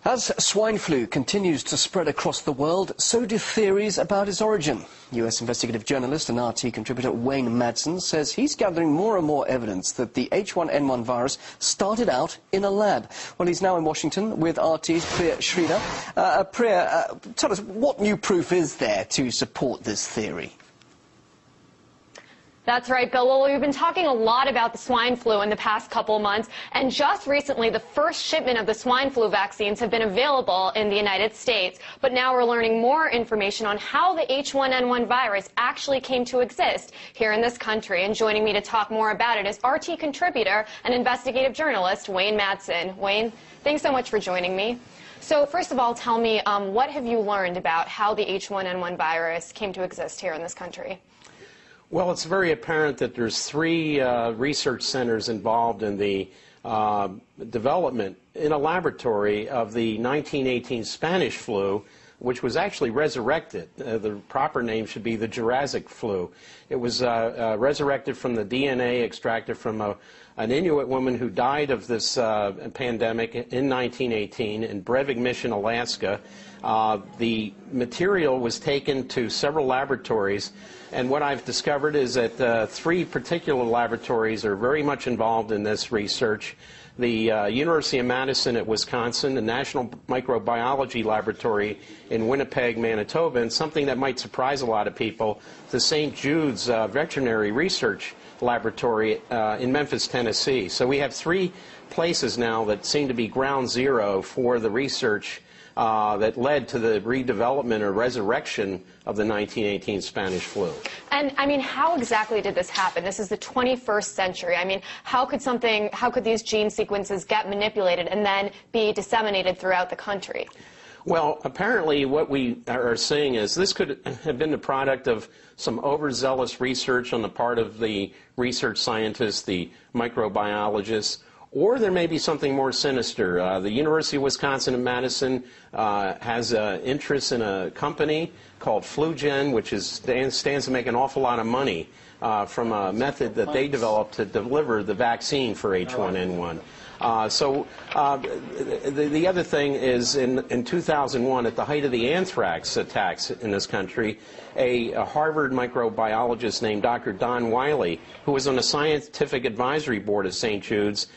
As swine flu continues to spread across the world, so do theories about its origin. US investigative journalist and RT contributor Wayne Madsen says he's gathering more and more evidence that the H1N1 virus started out in a lab. Well, he's now in Washington with RT's Priya Sridhar. Priya, tell us, what new proof is there to support this theory? That's right, Bill. Well, we've been talking a lot about the swine flu in the past couple of months, and just recently the first shipment of the swine flu vaccines have been available in the United States. But now we're learning more information on how the H1N1 virus actually came to exist here in this country. And joining me to talk more about it is RT contributor and investigative journalist Wayne Madsen. Wayne, thanks so much for joining me. So first of all, tell me, what have you learned about how the H1N1 virus came to exist here in this country? Well, it's very apparent that there's three research centers involved in the development in a laboratory of the 1918 Spanish flu, which was actually resurrected. The proper name should be the Jurassic flu. It was resurrected from the DNA extracted from an Inuit woman who died of this pandemic in 1918 in Breivik Mission, Alaska. The material was taken to several laboratories, and what I've discovered is that three particular laboratories are very much involved in this research. The University of Madison at Wisconsin, the National Microbiology Laboratory in Winnipeg, Manitoba, and something that might surprise a lot of people, the St. Jude's Veterinary Research Laboratory in Memphis, Tennessee. So we have three places now that seem to be ground zero for the research that led to the redevelopment or resurrection of the 1918 Spanish flu. And I mean, how exactly did this happen? This is the 21st century. I mean, how could these gene sequences get manipulated and then be disseminated throughout the country? Well, apparently what we are seeing is this could have been the product of some overzealous research on the part of the research scientists, the microbiologists, or there may be something more sinister. The University of Wisconsin in Madison has interest in a company called FluGen, which stands to make an awful lot of money from a method that they developed to deliver the vaccine for H1N1. The other thing is in 2001, at the height of the anthrax attacks in this country, a Harvard microbiologist named Dr. Don Wiley, who was on the scientific advisory board of St. Jude's,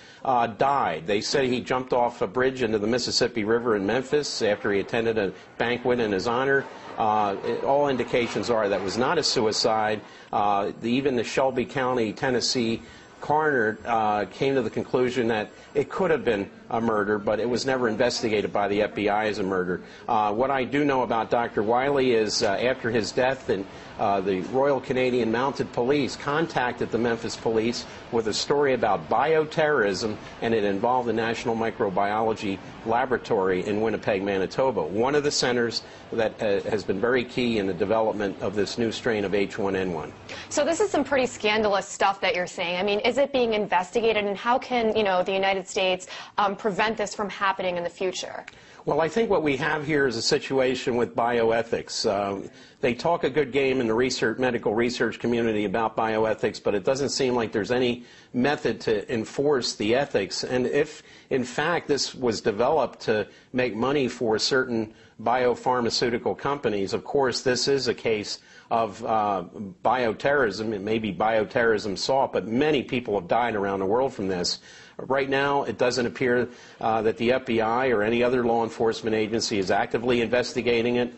died. They say he jumped off a bridge into the Mississippi River in Memphis after he attended a banquet in his honor. All indications are that was not a suicide. Even the Shelby County, Tennessee coroner came to the conclusion that it could have been a murder, but it was never investigated by the FBI as a murder. What I do know about Dr. Wiley is after his death, the Royal Canadian Mounted Police contacted the Memphis police with a story about bioterrorism, and it involved the National Microbiology Laboratory in Winnipeg, Manitoba, one of the centers that has been very key in the development of this new strain of H1N1. So this is some pretty scandalous stuff that you're saying. I mean, is it being investigated, and how can, the United States prevent this from happening in the future? Well, I think what we have here is a situation with bioethics. They talk a good game in the medical research community about bioethics, but it doesn't seem like there's any method to enforce the ethics. And if, in fact, this was developed to make money for certain biopharmaceutical companies, of course, this is a case of bioterrorism. It may be bioterrorism soft, but many people have died around the world from this. Right now, it doesn't appear that the FBI or any other law enforcement agency is actively investigating it,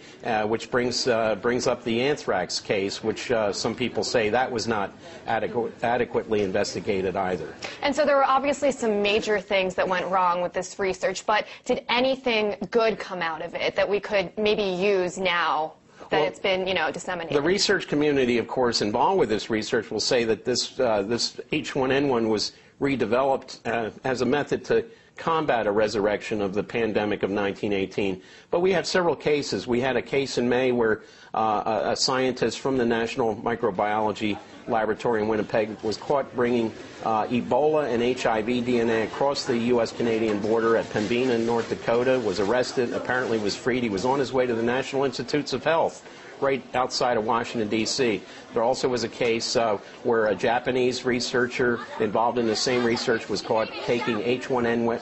which brings up the anthrax case, which some people say that was not adequately investigated either. And so there were obviously some major things that went wrong with this research, but did anything good come out of it that we could maybe use now that it's been, disseminated? The research community, of course, involved with this research will say that this H1N1 was redeveloped as a method to combat a resurrection of the pandemic of 1918. But we have several cases. We had a case in May where a scientist from the National Microbiology Laboratory in Winnipeg was caught bringing Ebola and HIV DNA across the U.S.-Canadian border at Pembina, North Dakota, was arrested, apparently was freed. He was on his way to the National Institutes of Health right outside of Washington, D.C. There also was a case where a Japanese researcher involved in the same research was caught taking H1N1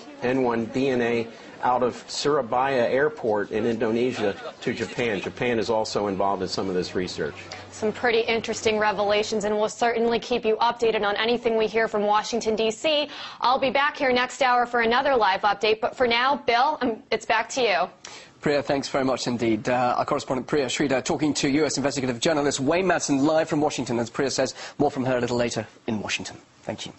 DNA out of Surabaya Airport in Indonesia to Japan. Japan is also involved in some of this research. Some pretty interesting revelations, and we'll certainly keep you updated on anything we hear from Washington, D.C. I'll be back here next hour for another live update, but for now, Bill, it's back to you. Priya, thanks very much indeed. Our correspondent Priya Sridhar talking to U.S. investigative journalist Wayne Madsen live from Washington. As Priya says, more from her a little later in Washington. Thank you.